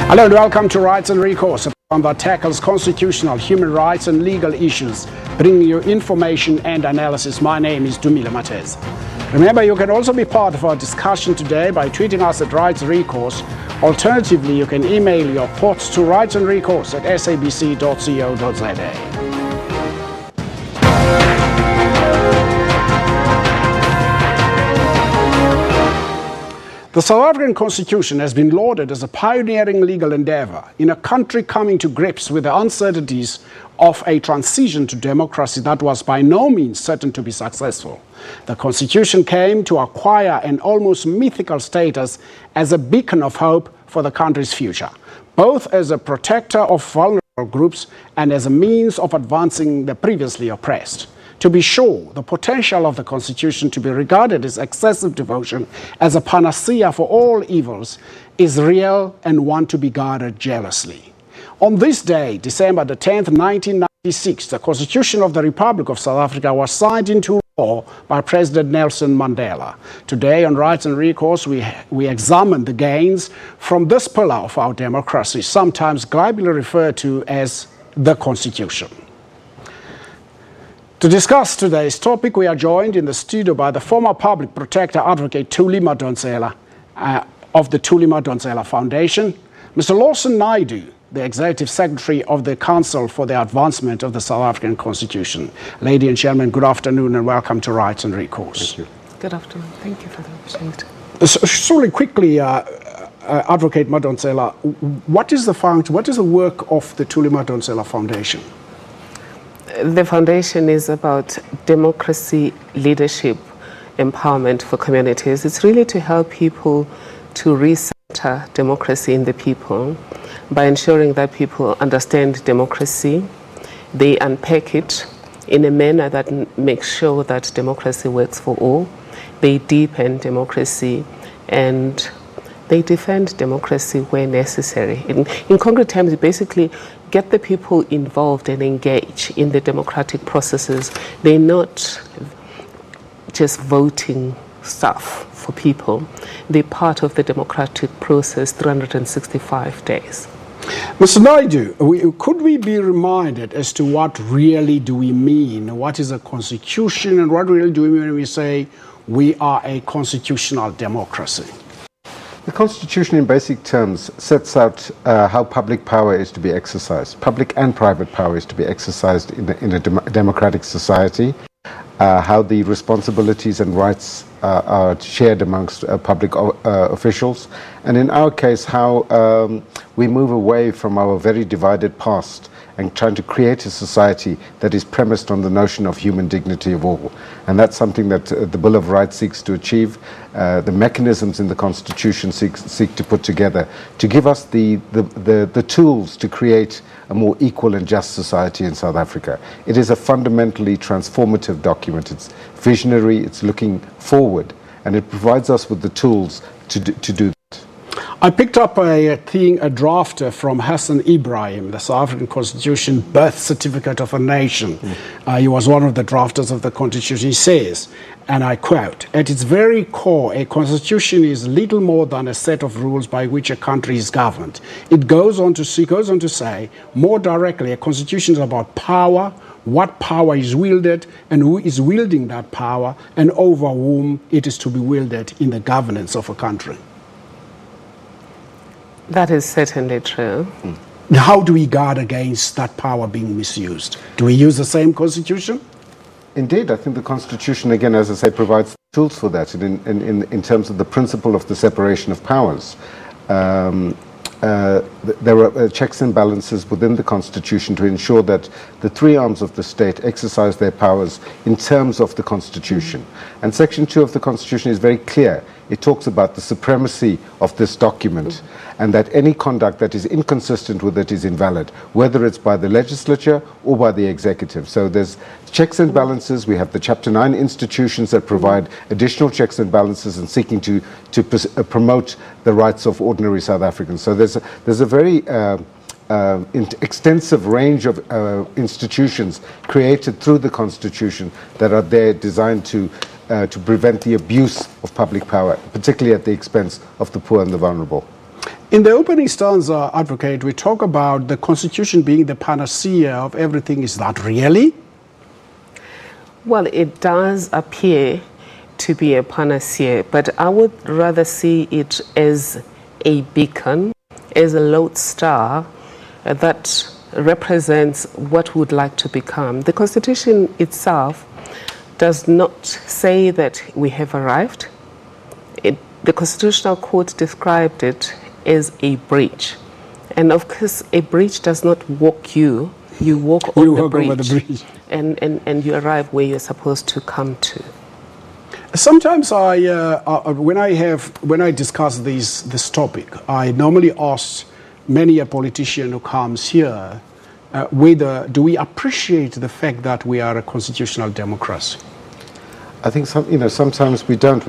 Hello and welcome to Rights and Recourse, a program that tackles constitutional, human rights and legal issues, bringing you information and analysis. My name is Dumile Matez. Remember, you can also be part of our discussion today by tweeting us at Rights and Recourse. Alternatively, you can email your thoughts to rightsandrecourse@sabc.co.za. The South African Constitution has been lauded as a pioneering legal endeavor in a country coming to grips with the uncertainties of a transition to democracy that was by no means certain to be successful. The Constitution came to acquire an almost mythical status as a beacon of hope for the country's future, both as a protector of vulnerable groups and as a means of advancing the previously oppressed. To be sure, the potential of the Constitution to be regarded as excessive devotion as a panacea for all evils is real and one to be guarded jealously. On this day, December the 10th, 1996, the Constitution of the Republic of South Africa was signed into law by President Nelson Mandela. Today on Rights and Recourse, we examine the gains from this pillar of our democracy, sometimes glibly referred to as the Constitution. To discuss today's topic, we are joined in the studio by the former public protector advocate Thuli Madonsela of the Thuli Madonsela Foundation, Mr. Lawson Naidoo, the Executive Secretary of the Council for the Advancement of the South African Constitution. Ladies and gentlemen, good afternoon and welcome to Rights and Recourse. Thank you. Good afternoon. Thank you for the opportunity. So really quickly, Advocate Madonsela, what is the work of the Thuli Madonsela Foundation? The foundation is about democracy, leadership, empowerment for communities. It's really to help people to recenter democracy in the people by ensuring that people understand democracy, they unpack it in a manner that makes sure that democracy works for all, they deepen democracy, and they defend democracy where necessary. In concrete terms, basically get the people involved and engaged in the democratic processes. They're not just voting stuff for people. They're part of the democratic process 365 days. Mr. Naidoo, could we be reminded as to what really do we mean? What is a constitution and what really do we mean when we say we are a constitutional democracy? The Constitution, in basic terms, sets out how public power is to be exercised. Public and private power is to be exercised in a democratic society, how the responsibilities and rights are shared amongst public officials, and in our case, how we move away from our very divided past and trying to create a society that is premised on the notion of human dignity of all. And that's something that the Bill of Rights seeks to achieve. The mechanisms in the Constitution seek to put together to give us the tools to create a more equal and just society in South Africa. It is a fundamentally transformative document. It's visionary, it's looking forward, and it provides us with the tools to do that. I picked up a draft from Hassan Ibrahim, the South African Constitution birth certificate of a nation. He was one of the drafters of the Constitution. He says, and I quote, "At its very core, a constitution is little more than a set of rules by which a country is governed." It goes on to say, more directly, a constitution is about power, what power is wielded, and who is wielding that power, and over whom it is to be wielded in the governance of a country. That is certainly true. How do we guard against that power being misused? Do we use the same Constitution? Indeed, I think the Constitution, again, as I say, provides tools for that in terms of the principle of the separation of powers. There are checks and balances within the Constitution to ensure that the three arms of the state exercise their powers in terms of the Constitution. And Section 2 of the Constitution is very clear. It talks about the supremacy of this document and that any conduct that is inconsistent with it is invalid, whether it's by the legislature or by the executive. So there's checks and balances. We have the Chapter 9 institutions that provide additional checks and balances and seeking to promote the rights of ordinary South Africans. So there's a very extensive range of institutions created through the Constitution that are there designed to prevent the abuse of public power, particularly at the expense of the poor and the vulnerable. In the opening stanza, Advocate, we talk about the Constitution being the panacea of everything. Is that really? Well, it does appear to be a panacea, but I would rather see it as a beacon, as a lodestar that represents what we would like to become. The Constitution itself does not say that we have arrived. The Constitutional Court described it as a bridge. And of course, a bridge does not walk you. You walk on the bridge, over the bridge. And you arrive where you're supposed to come to. Sometimes when I discuss this topic, I normally ask many a politician who comes here whether do we appreciate the fact that we are a constitutional democracy. I think sometimes we don't.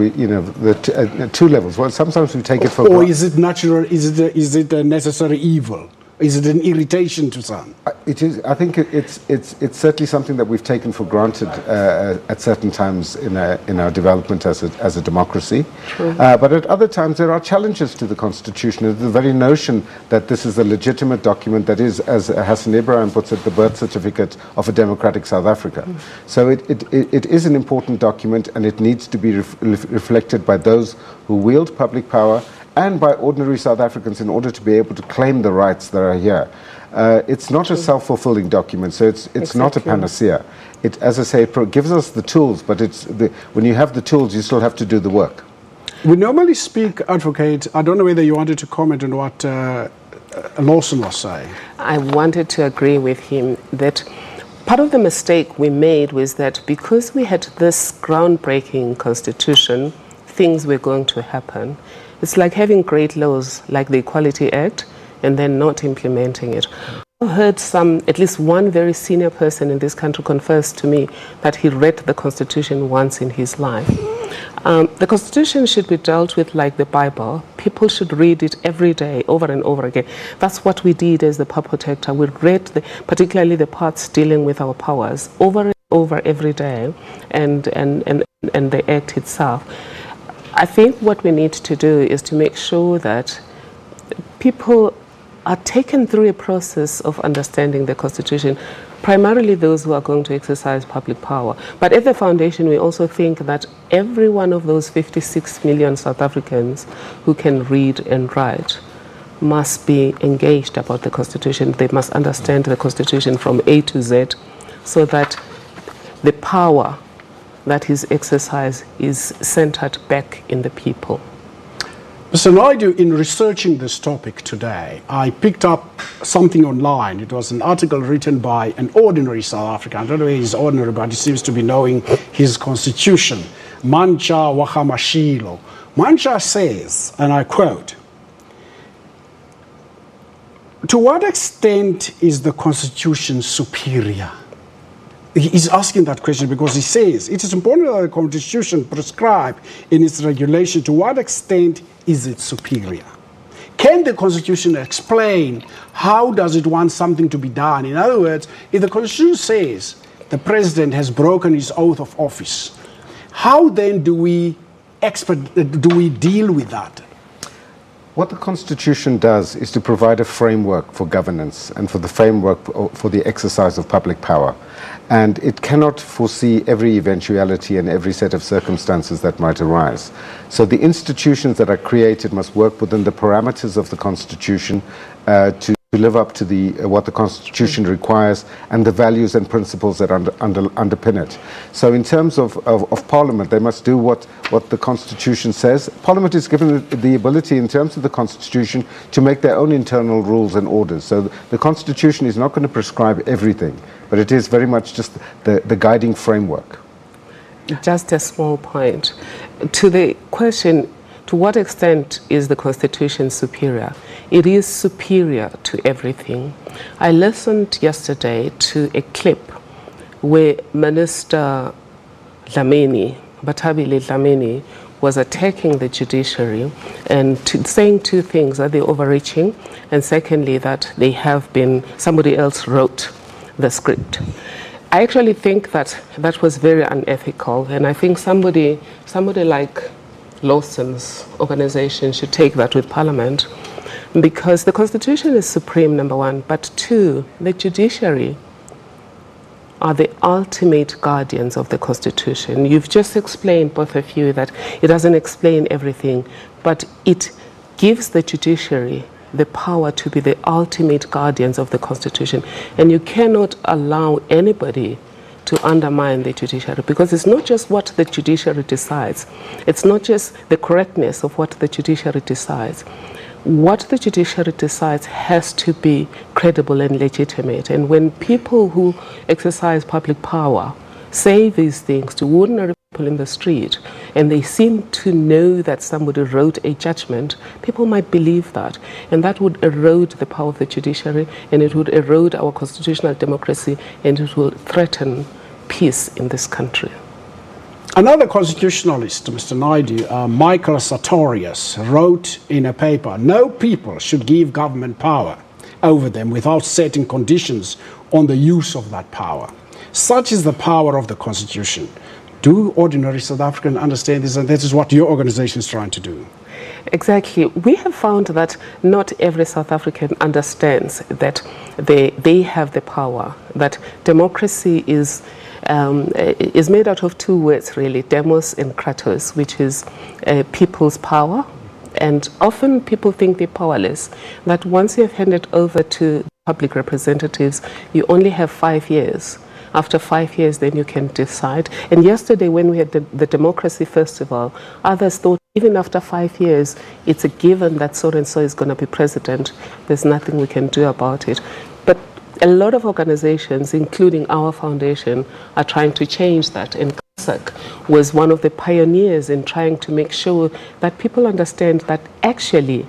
Two levels. Well, sometimes we take it for granted. Or is it natural? Is it a necessary evil? Is it an irritation to some? It is. I think it's certainly something that we've taken for granted at certain times in our development as a democracy. But at other times there are challenges to the Constitution. The very notion that this is a legitimate document that is, as Hassan Ibrahim puts it, the birth certificate of a democratic South Africa. So it is an important document, and it needs to be reflected by those who wield public power and by ordinary South Africans in order to be able to claim the rights that are here. It's not a self-fulfilling document, so it's not a panacea. As I say, it gives us the tools, but when you have the tools, you still have to do the work. We normally speak, Advocate, I don't know whether you wanted to comment on what Lawson was saying. I wanted to agree with him that part of the mistake we made was that because we had this groundbreaking constitution, things were going to happen. It's like having great laws like the Equality Act and then not implementing it. I heard at least one very senior person in this country confess to me that he read the Constitution once in his life. The Constitution should be dealt with like the Bible. People should read it every day, over and over again. That's what we did as the power protector. We read particularly the parts dealing with our powers over and over every day, and the Act itself. I think what we need to do is to make sure that people are taken through a process of understanding the Constitution, primarily those who are going to exercise public power. But at the foundation, we also think that every one of those 56 million South Africans who can read and write must be engaged about the Constitution. They must understand the Constitution from A to Z so that the power that is exercised is centered back in the people. Mr. Naidu, in researching this topic today, I picked up something online. It was an article written by an ordinary South African. I don't know if he's ordinary, but he seems to be knowing his constitution. Mancha Wahamashilo. Mancha says, and I quote, "To what extent is the Constitution superior?" He's asking that question because he says it is important that the Constitution prescribe in its regulation to what extent is it superior. Can the Constitution explain how does it want something to be done? In other words, if the Constitution says the president has broken his oath of office, how then do we deal with that? What the Constitution does is to provide a framework for governance and for the framework for the exercise of public power. And it cannot foresee every eventuality and every set of circumstances that might arise. So the institutions that are created must work within the parameters of the Constitution to live up to what the Constitution requires and the values and principles that underpin it. So in terms of Parliament, they must do what the Constitution says. Parliament is given the ability in terms of the Constitution to make their own internal rules and orders. So the Constitution is not going to prescribe everything, but it is very much just the guiding framework. Just a small point. To the question, to what extent is the Constitution superior? It is superior to everything. I listened yesterday to a clip where Minister Dlamini, Batabile Dlamini, was attacking the judiciary and saying two things, that they're overreaching, and secondly, that they have been, somebody else wrote the script. I actually think that that was very unethical, and I think somebody like Lawson's organization should take that with Parliament. Because the Constitution is supreme, number one, but two, the judiciary are the ultimate guardians of the Constitution. You've just explained, both of you, that it doesn't explain everything, but it gives the judiciary the power to be the ultimate guardians of the Constitution. And you cannot allow anybody to undermine the judiciary, because it's not just what the judiciary decides. It's not just the correctness of what the judiciary decides. What the judiciary decides has to be credible and legitimate. And when people who exercise public power say these things to ordinary people in the street, and they seem to know that somebody wrote a judgment, people might believe that. And that would erode the power of the judiciary, and it would erode our constitutional democracy, and it will threaten peace in this country. Another constitutionalist, Mr. Naidu, Michael Sartorius, wrote in a paper, "No people should give government power over them without setting conditions on the use of that power. Such is the power of the Constitution." Do ordinary South Africans understand this? And this is what your organization is trying to do. Exactly. We have found that not every South African understands that they have the power, that democracy is made out of two words, really, demos and kratos, which is people's power. And often people think they're powerless, that once you have handed over to public representatives, you only have 5 years. After 5 years, then you can decide. And yesterday, when we had the Democracy Festival, others thought even after 5 years, it's a given that so-and-so is going to be president. There's nothing we can do about it. But a lot of organizations, including our foundation, are trying to change that. And CASAC was one of the pioneers in trying to make sure that people understand that actually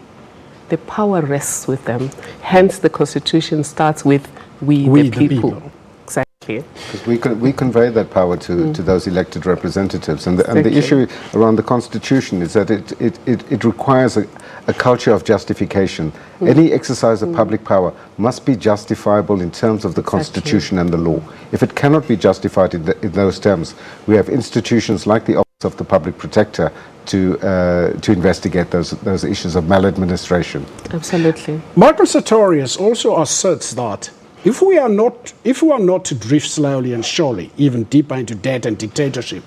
the power rests with them. Hence, the Constitution starts with we the people. Because we convey that power to those elected representatives. And the issue around the Constitution is that it requires a culture of justification. Any exercise of public power must be justifiable in terms of the Constitution and the law. If it cannot be justified in those terms, we have institutions like the Office of the Public Protector to investigate those issues of maladministration. Absolutely. Michael Sartorius also asserts that if we are not to drift slowly and surely, even deeper into debt and dictatorship,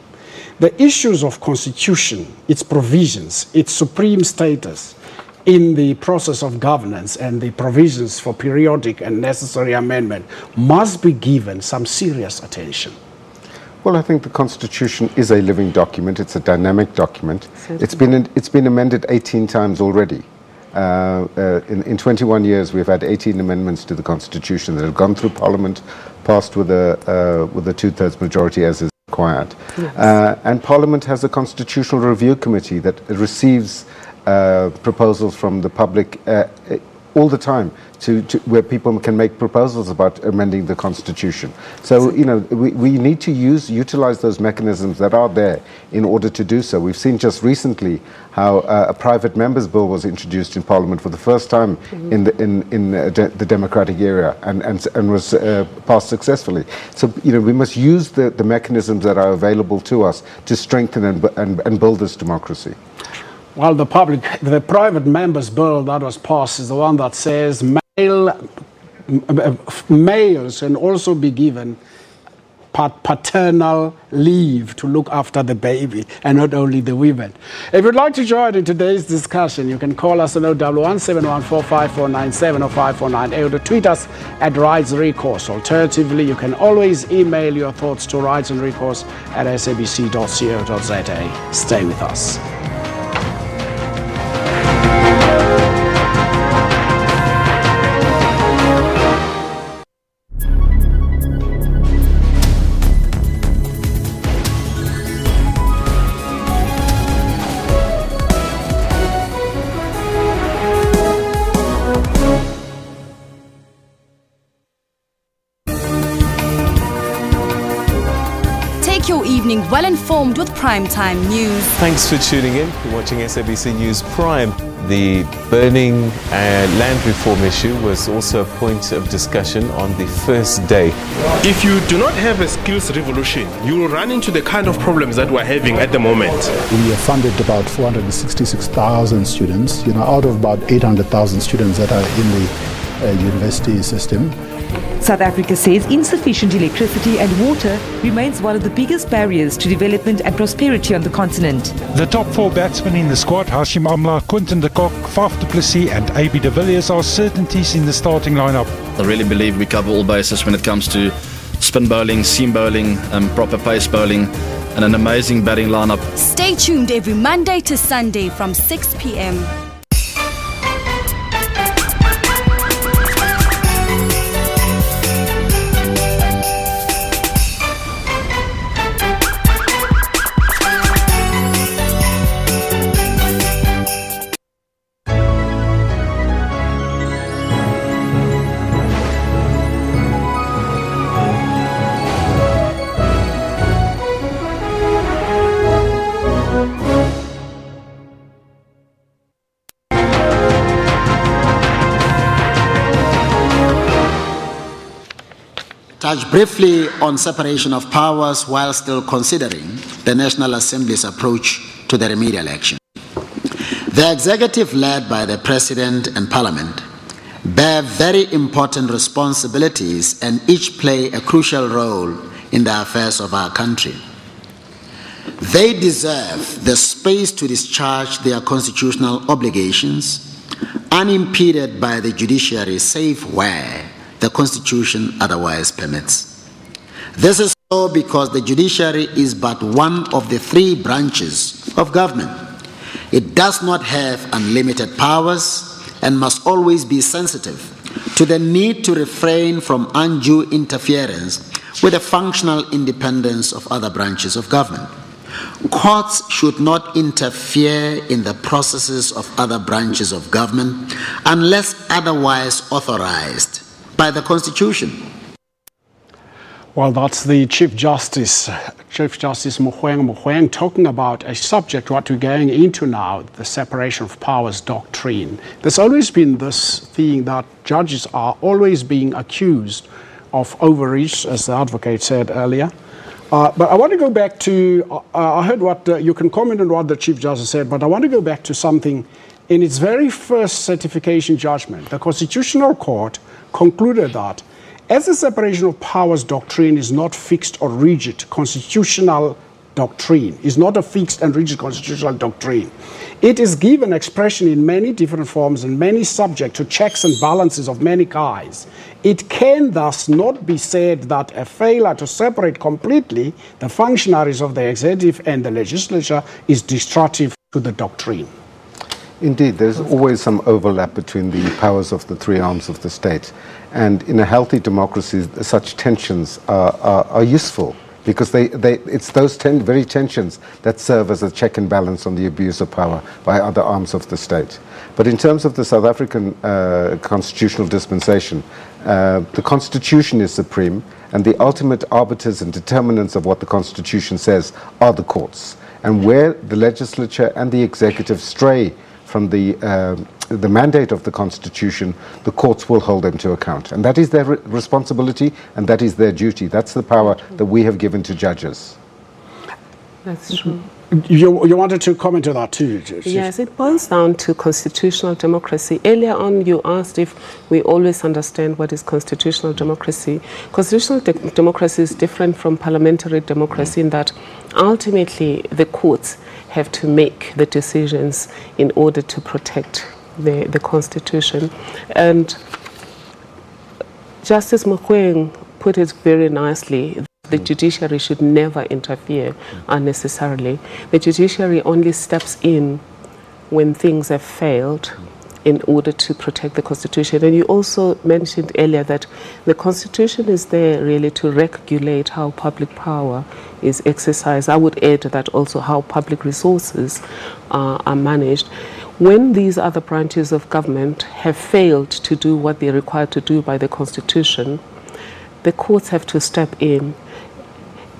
the issues of constitution, its provisions, its supreme status in the process of governance and the provisions for periodic and necessary amendment must be given some serious attention. Well, I think the Constitution is a living document. It's a dynamic document. It's been amended 18 times already. In 21 years, we've had 18 amendments to the Constitution that have gone through Parliament, passed with a two-thirds majority as is required. Yes. And Parliament has a Constitutional Review Committee that receives proposals from the public all the time, where people can make proposals about amending the Constitution. So, you know, we need to utilize those mechanisms that are there in order to do so. We've seen just recently how a private member's bill was introduced in Parliament for the first time in the democratic era and was passed successfully. So, you know, we must use the mechanisms that are available to us to strengthen and build this democracy. Well, the private member's bill that was passed is the one that says males can also be given paternal leave to look after the baby and not only the women. If you'd like to join in today's discussion, you can call us on 011-714-5497 or 5498 or tweet us at Rights and Recourse. Alternatively, you can always email your thoughts to rightsandrecourse@sabc.co.za. Stay with us. Well informed with primetime news. Thanks for tuning in. You're watching SABC News Prime. The burning land reform issue was also a point of discussion on the first day. If you do not have a skills revolution, you will run into the kind of problems that we're having at the moment. We have funded about 466,000 students, out of about 800,000 students that are in the university system. South Africa says insufficient electricity and water remains one of the biggest barriers to development and prosperity on the continent. The top 4 batsmen in the squad, Hashim Amla, Quinton de Kock, Faf du Plessis and AB de Villiers, are certainties in the starting lineup. I really believe we cover all bases when it comes to spin bowling, seam bowling, proper pace bowling, and an amazing batting lineup. Stay tuned every Monday to Sunday from 6 p.m. Touch briefly on separation of powers while still considering the National Assembly's approach to the remedial action. The executive, led by the President and Parliament, bear very important responsibilities and each play a crucial role in the affairs of our country. They deserve the space to discharge their constitutional obligations unimpeded by the judiciary, save where the Constitution otherwise permits. This is so because the judiciary is but one of the 3 branches of government. It does not have unlimited powers and must always be sensitive to the need to refrain from undue interference with the functional independence of other branches of government. Courts should not interfere in the processes of other branches of government unless otherwise authorized by the Constitution. Well, that's the Chief Justice Mogoeng talking about a subject what we're going into now, the separation of powers doctrine. There's always been this thing that judges are always being accused of overreach, as the advocate said earlier. But I want to go back to, I heard what, you can comment on what the Chief Justice said, but I want to go back to something. In its very first certification judgment, the Constitutional Court concluded that as the separation of powers doctrine is not fixed or rigid constitutional doctrine, is not a fixed and rigid constitutional doctrine, it is given expression in many different forms and many subject to checks and balances of many kinds. It can thus not be said that a failure to separate completely the functionaries of the executive and the legislature is destructive to the doctrine. Indeed, there's always some overlap between the powers of the 3 arms of the state. And in a healthy democracy, such tensions are useful because it's those very tensions that serve as a check and balance on the abuse of power by other arms of the state. But in terms of the South African constitutional dispensation, the Constitution is supreme, and the ultimate arbiters and determinants of what the Constitution says are the courts. And where the legislature and the executive stray from the mandate of the Constitution, the courts will hold them to account. And that is their responsibility, and that is their duty. That's the power that we have given to judges. That's true. You wanted to comment on that too? Yes, it boils down to constitutional democracy. Earlier on, you asked if we always understand what is constitutional democracy. Constitutional democracy is different from parliamentary democracy in that ultimately the courts have to make the decisions in order to protect the Constitution. And Justice Mogoeng put it very nicely. The judiciary should never interfere unnecessarily. The judiciary only steps in when things have failed in order to protect the Constitution. And you also mentioned earlier that the Constitution is there really to regulate how public power is exercised. I would add that also how public resources are managed. When these other branches of government have failed to do what they're required to do by the Constitution, the courts have to step in.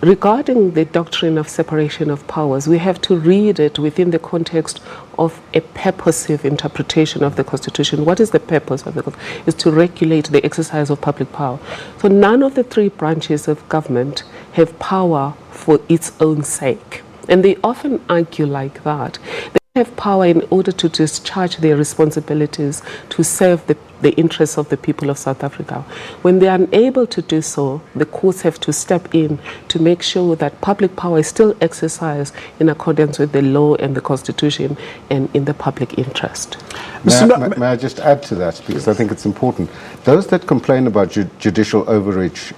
Regarding the doctrine of separation of powers, we have to read it within the context of a purposive interpretation of the Constitution. What is the purpose of the Constitution? Is to regulate the exercise of public power. So none of the three branches of government have power for its own sake. And they often argue like that. They have power in order to discharge their responsibilities to serve the interests of the people of South Africa. When they are unable to do so, the courts have to step in to make sure that public power is still exercised in accordance with the law and the Constitution and in the public interest. May I just add to that, because I think it's important. Those that complain about judicial overreach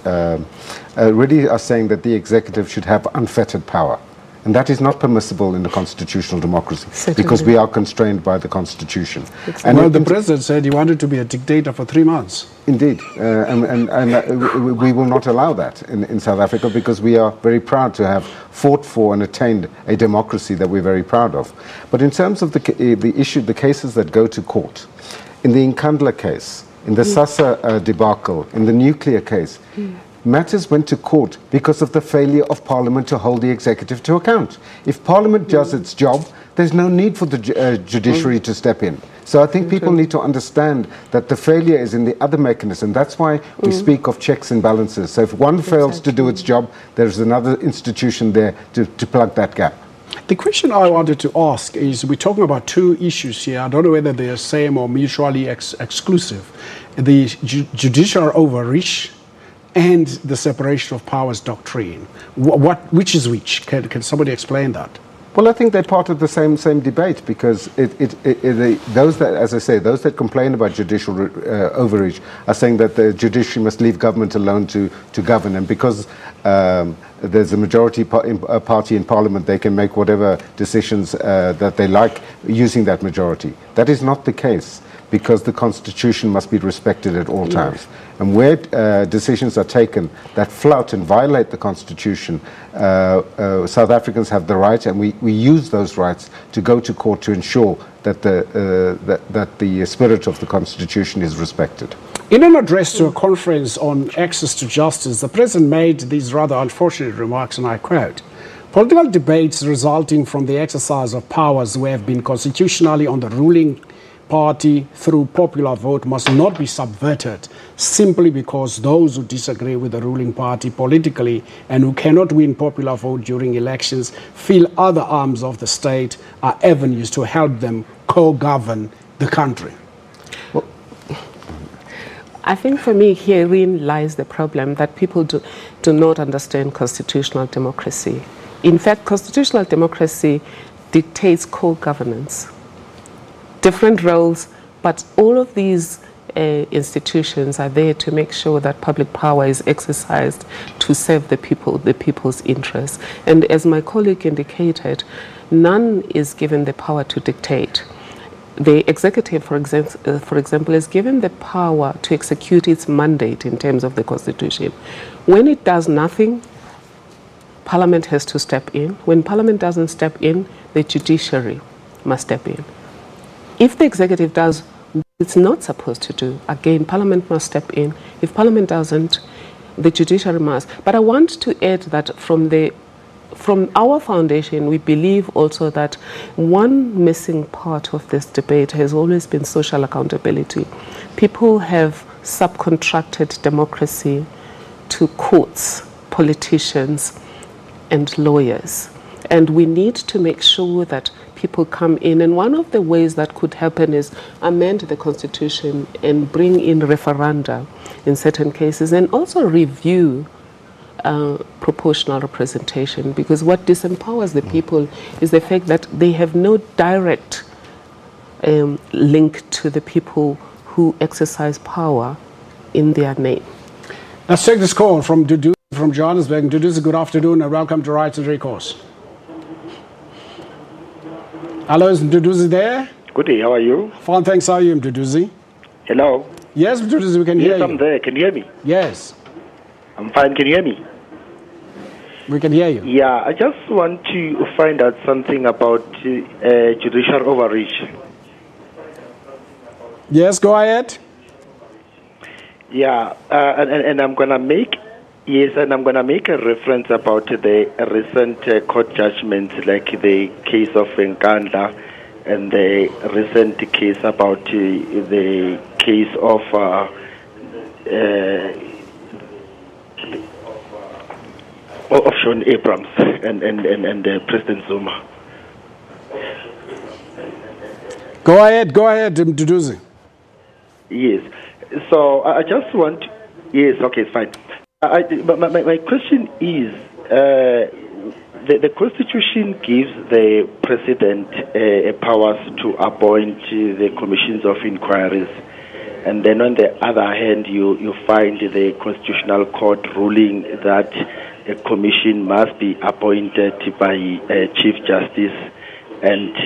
really are saying that the executive should have unfettered power. And that is not permissible in a constitutional democracy. Certainly. Because we are constrained by the Constitution. Exactly. And well, the president said he wanted to be a dictator for 3 months. Indeed. And we will not allow that in South Africa, because we are very proud to have fought for and attained a democracy that we're very proud of. But in terms of the cases that go to court, in the Nkandla case, in the SASSA debacle, in the nuclear case, matters went to court because of the failure of Parliament to hold the executive to account. If Parliament does its job, there's no need for the judiciary to step in. So I think people need to understand that the failure is in the other mechanism. That's why we speak of checks and balances. So if one fails to do its job, there's another institution there to plug that gap. The question I wanted to ask is, we're talking about two issues here. I don't know whether they're the same or mutually exclusive. The judicial overreach and the separation of powers doctrine. Which is which? Can somebody explain that? Well, I think they're part of the same debate, because those that, as I say, those that complain about judicial overreach are saying that the judiciary must leave government alone to govern, and because there's a majority party in Parliament, they can make whatever decisions that they like using that majority. That is not the case, because the Constitution must be respected at all times. And where decisions are taken that flout and violate the Constitution, South Africans have the right, and we use those rights to go to court to ensure that the spirit of the Constitution is respected. In an address to a conference on access to justice, the President made these rather unfortunate remarks, and I quote, "Political debates resulting from the exercise of powers who have been constitutionally on the ruling party through popular vote must not be subverted simply because those who disagree with the ruling party politically and who cannot win popular vote during elections feel other arms of the state are avenues to help them co-govern the country." Well, I think for me herein lies the problem, that people do not understand constitutional democracy. In fact, constitutional democracy dictates co-governance. Different roles, but all of these institutions are there to make sure that public power is exercised to serve the people, the people's interests. And as my colleague indicated, none is given the power to dictate. The executive, for example, is given the power to execute its mandate in terms of the Constitution. When it does nothing, Parliament has to step in. When Parliament doesn't step in, the judiciary must step in. If the executive does what it's not supposed to do, again, Parliament must step in. If Parliament doesn't, the judiciary must. But I want to add that from our foundation, we believe also that one missing part of this debate has always been social accountability. People have subcontracted democracy to courts, politicians, and lawyers. And we need to make sure that people come in. And one of the ways that could happen is amend the Constitution and bring in referenda in certain cases, and also review proportional representation, because what disempowers the people is the fact that they have no direct link to the people who exercise power in their name. Let's take this call from Dudu from Johannesburg. Dudu, good afternoon and welcome to Rights and Recourse. Hello, is Mduduzi there? Good day, how are you? Fine, thanks. How are you, Mduduzi? Hello? Yes, Mduduzi, we can hear you. Yes, I'm there. Can you hear me? Yes. I'm fine. Can you hear me? We can hear you. Yeah, I just want to find out something about judicial overreach. Yes, go ahead. Yeah, and I'm going to make Yes, and I'm going to make a reference about the recent court judgments, like the case of Nkandla and the recent case about the case of Sean Abrams and President Zuma. Go ahead, Mduduzi. Yes. So I just want. Yes. Okay. It's fine. My question is, the Constitution gives the President powers to appoint the commissions of inquiries, and then on the other hand, you find the Constitutional Court ruling that a commission must be appointed by a Chief Justice, and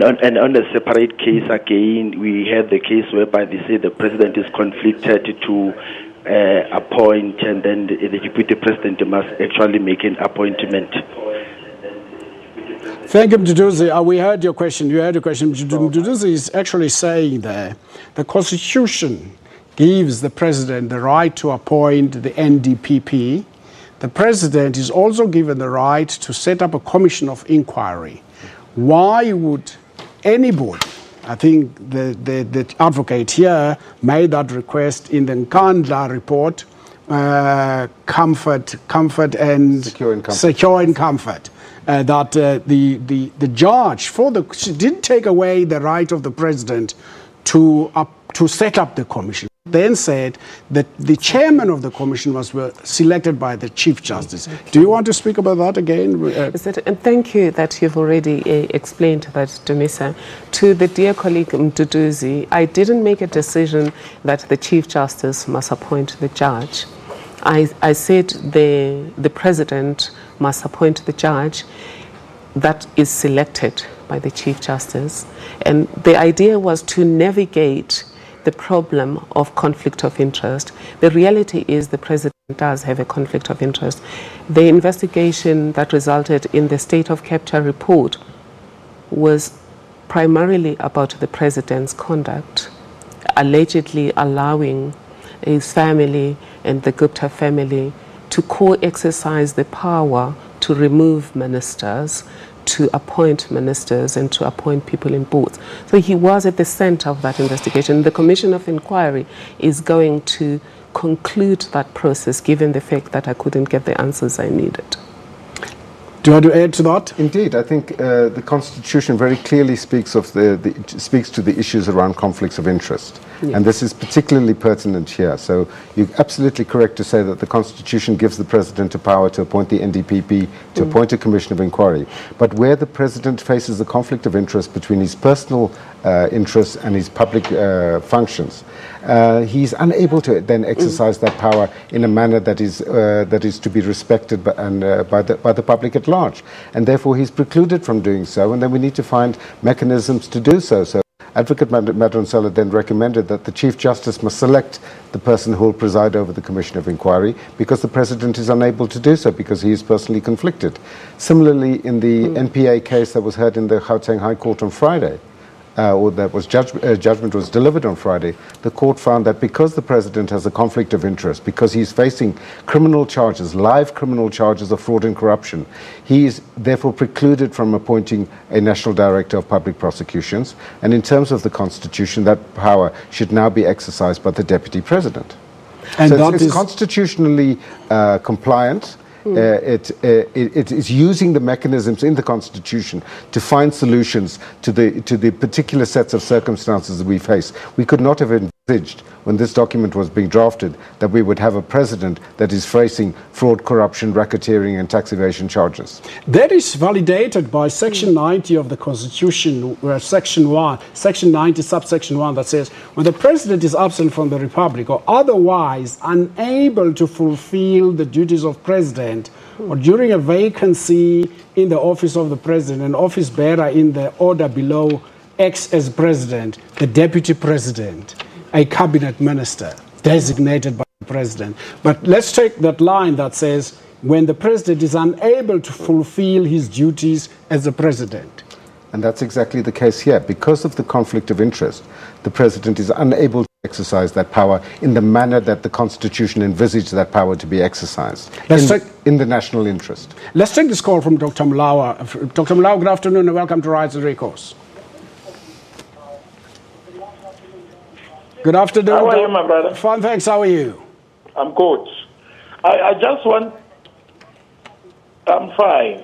on a separate case again, we had the case whereby they say the president is conflicted to appoint, and then the deputy president must actually make an appointment. Thank you, Mduduzi. We heard your question. You heard your question. Mduduzi is actually saying that the Constitution gives the president the right to appoint the NDPP. The president is also given the right to set up a commission of inquiry. Why would anybody, I think the advocate here made that request in the Nkandla report, comfort and secure in comfort, that the judge didn't take away the right of the president to set up the commission. Then said that the chairman of the commission was selected by the Chief Justice. Do you want to speak about that again? And thank you that you've already explained that, Dumisa. To the dear colleague Mduduzi, I didn't make a decision that the Chief Justice must appoint the judge. I said the president must appoint the judge that is selected by the Chief Justice. And the idea was to navigate the problem of conflict of interest. The reality is the president does have a conflict of interest. The investigation that resulted in the state of capture report was primarily about the president's conduct, allegedly allowing his family and the Gupta family to co-exercise the power to remove ministers, to appoint ministers, and to appoint people in boards. So he was at the center of that investigation. The Commission of Inquiry is going to conclude that process, given the fact that I couldn't get the answers I needed. Do you want to add to that? Indeed, I think the Constitution very clearly speaks to the issues around conflicts of interest. Yes. And this is particularly pertinent here. So you're absolutely correct to say that the Constitution gives the President a power to appoint the NDPP, to appoint a Commission of Inquiry. But where the President faces a conflict of interest between his personal interests and his public functions, he's unable to then exercise that power in a manner that is to be respected by the public at large. And therefore he's precluded from doing so, and then we need to find mechanisms to do so. So Advocate Madonsela then recommended that the Chief Justice must select the person who will preside over the Commission of Inquiry, because the President is unable to do so because he is personally conflicted. Similarly, in the NPA case that was heard in the Gauteng High Court on Friday, or that was judgment was delivered on Friday, the court found that because the President has a conflict of interest, because he's facing criminal charges, live criminal charges of fraud and corruption, he is therefore precluded from appointing a National Director of Public Prosecutions. And in terms of the Constitution, that power should now be exercised by the Deputy President. And so it's constitutionally compliant. It is using the mechanisms in the Constitution to find solutions to the particular sets of circumstances that we face. We could not have envisaged, when this document was being drafted, that we would have a president that is facing fraud, corruption, racketeering and tax evasion charges. That is validated by Section 90 of the Constitution, where Section 90, subsection 1, that says, when the president is absent from the Republic or otherwise unable to fulfill the duties of president, or during a vacancy in the office of the president, an office bearer in the order below acts as president, the deputy president, a cabinet minister designated by the president. But let's take that line that says, when the president is unable to fulfill his duties as the president. And that's exactly the case here. Because of the conflict of interest, the president is unable to exercise that power in the manner that the Constitution envisaged that power to be exercised in the national interest. Let's take this call from Dr. Mlawa. Dr. Mlawa, good afternoon and welcome to Rights and Recourse. Good afternoon. How are you, my brother? Fine, thanks. How are you? I'm good. I'm fine.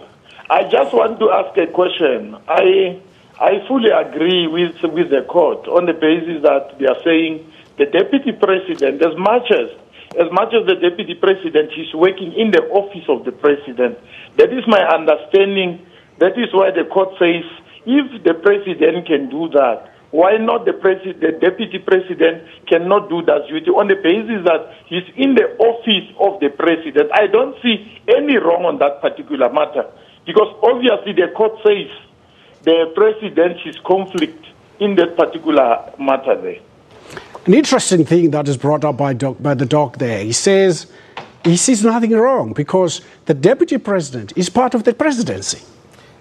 I just want to ask a question. I fully agree with the court on the basis that they are saying the deputy president, as much as the deputy president is working in the office of the president, that is my understanding. That is why the court says if the president can do that, why not the deputy president cannot do that duty on the basis that he's in the office of the president? I don't see any wrong on that particular matter because obviously the court says the president is conflict in that particular matter there. An interesting thing that is brought up by the doc there, he says he sees nothing wrong because the deputy president is part of the presidency.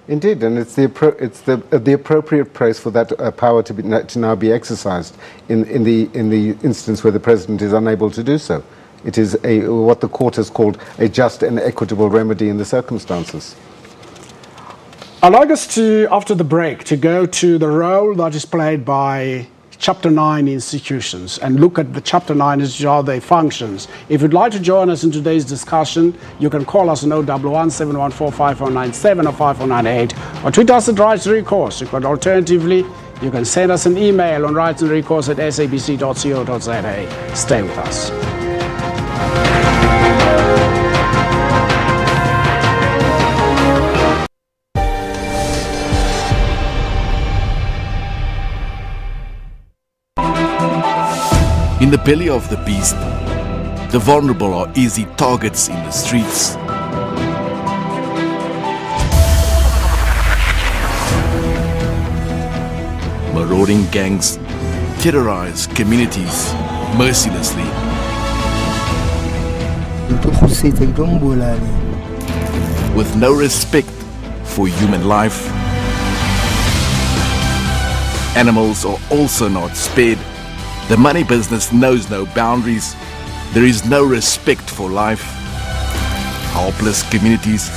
Indeed, and it's the appropriate place for that power to now be exercised in the instance where the president is unable to do so. It is what the court has called a just and equitable remedy in the circumstances. I'd like us to, after the break, to go to the role that is played by Chapter 9 institutions and look at the Chapter 9 as how they functions. If you'd like to join us in today's discussion, you can call us on 011 714 5497 or 5498 or tweet us at Rights and Recourse. Alternatively, you can send us an email on rightsandrecourse@sabc.co.za. Stay with us. In the belly of the beast, the vulnerable are easy targets in the streets. Marauding gangs terrorize communities mercilessly. With no respect for human life. Animals are also not spared. The money business knows no boundaries. There is no respect for life. Helpless communities,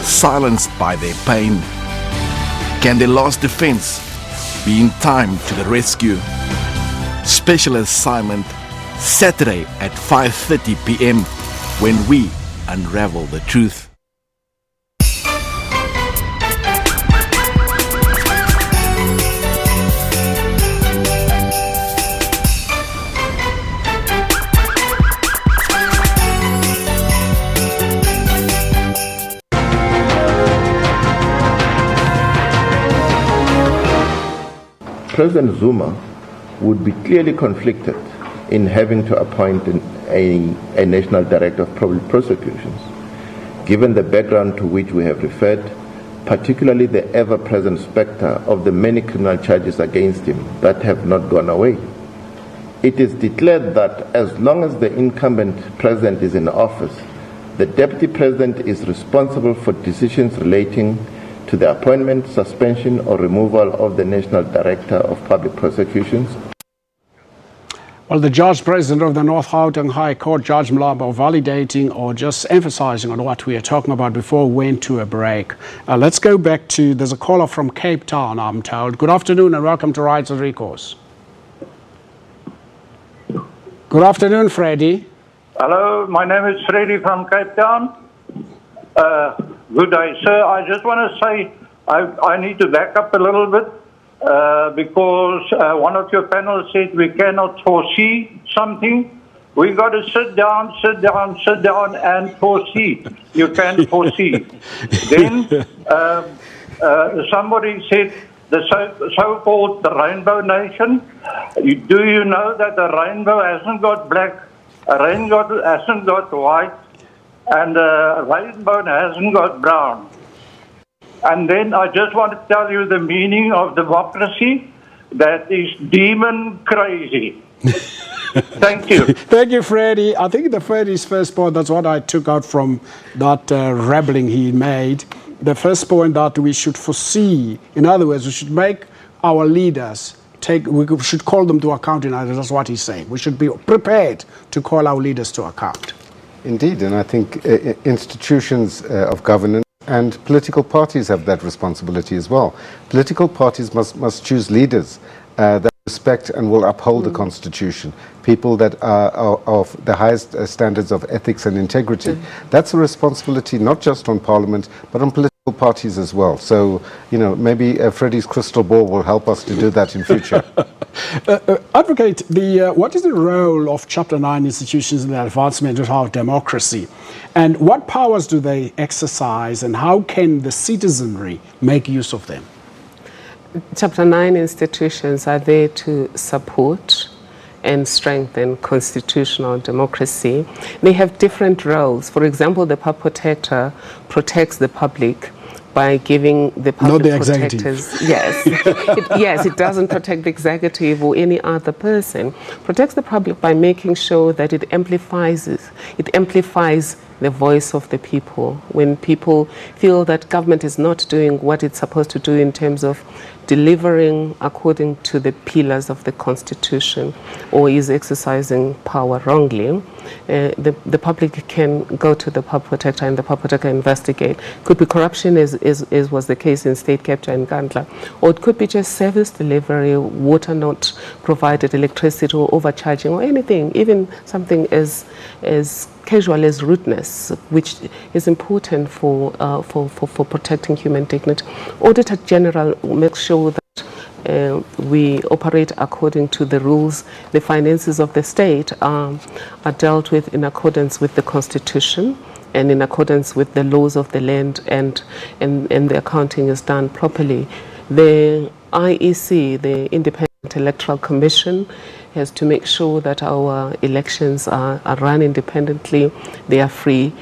silenced by their pain. Can their last defense be in time to the rescue? Special assignment, Saturday at 5:30 p.m. when we unravel the truth. President Zuma would be clearly conflicted in having to appoint a national director of public prosecutions, given the background to which we have referred, particularly the ever-present spectre of the many criminal charges against him that have not gone away. It is declared that as long as the incumbent president is in office, the deputy president is responsible for decisions relating to the appointment, suspension, or removal of the National Director of Public Prosecutions. Well, the Judge President of the North Gauteng High Court, Judge Mlambo, validating or just emphasizing on what we are talking about before we went to a break. Let's go back to, there's a caller from Cape Town, I'm told. Good afternoon and welcome to Rights and Recourse. Good afternoon, Freddie. Hello, my name is Freddie from Cape Town. Good day, sir. I just want to say I need to back up a little bit because one of your panels said we cannot foresee something. We got to sit down and foresee. You can foresee. Then somebody said the so-called the Rainbow Nation. Do you know that the rainbow hasn't got black, a rainbow hasn't got white, and the rainbow hasn't got brown? And then I just want to tell you the meaning of democracy. That is demon crazy. Thank you. Thank you, Freddie. I think Freddie's first point, that's what I took out from that rambling he made. The first point that we should foresee, in other words, we should make our leaders should call them to account. That's what he's saying. We should be prepared to call our leaders to account. Indeed, and I think institutions of governance and political parties have that responsibility as well. Political parties must choose leaders that respect and will uphold the Constitution, people that are of the highest standards of ethics and integrity. That's a responsibility not just on Parliament, but on political parties as well. So, you know, maybe Freddie's crystal ball will help us to do that in future. Advocate, what is the role of Chapter 9 institutions in the advancement of our democracy? And what powers do they exercise, and how can the citizenry make use of them? Chapter 9 institutions are there to support and strengthen constitutional democracy. They have different roles. For example, the public protector protects the public by giving the public protectors. Yes, it doesn't protect the executive or any other person. Protects the public by making sure that it amplifies the voice of the people. When people feel that government is not doing what it's supposed to do in terms of delivering according to the pillars of the Constitution, or is exercising power wrongly, the public can go to the public protector, and the public protector investigate. Could be corruption, as was the case in state capture in Gandla, or it could be just service delivery, water not provided, electricity, or overcharging, or anything, even something as casual as rudeness, which is important for protecting human dignity. Auditor General makes sure that we operate according to the rules. The finances of the state are dealt with in accordance with the Constitution and in accordance with the laws of the land, and the accounting is done properly. The IEC, the Independent Electoral Commission, has to make sure that our elections are run independently, they are free,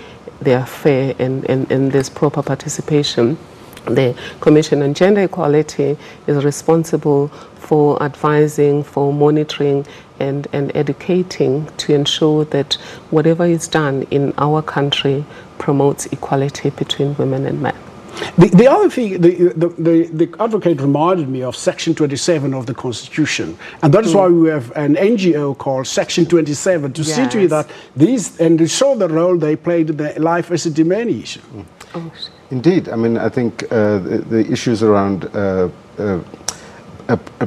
they are fair, and there's proper participation. The Commission on Gender Equality is responsible for advising, for monitoring, and educating to ensure that whatever is done in our country promotes equality between women and men. The other thing, the advocate reminded me of Section 27 of the Constitution, and that is why we have an NGO called Section 27 to see to it that these, and to show the role they played in the life as a Dimeni issue. Indeed, I mean, I think the issues around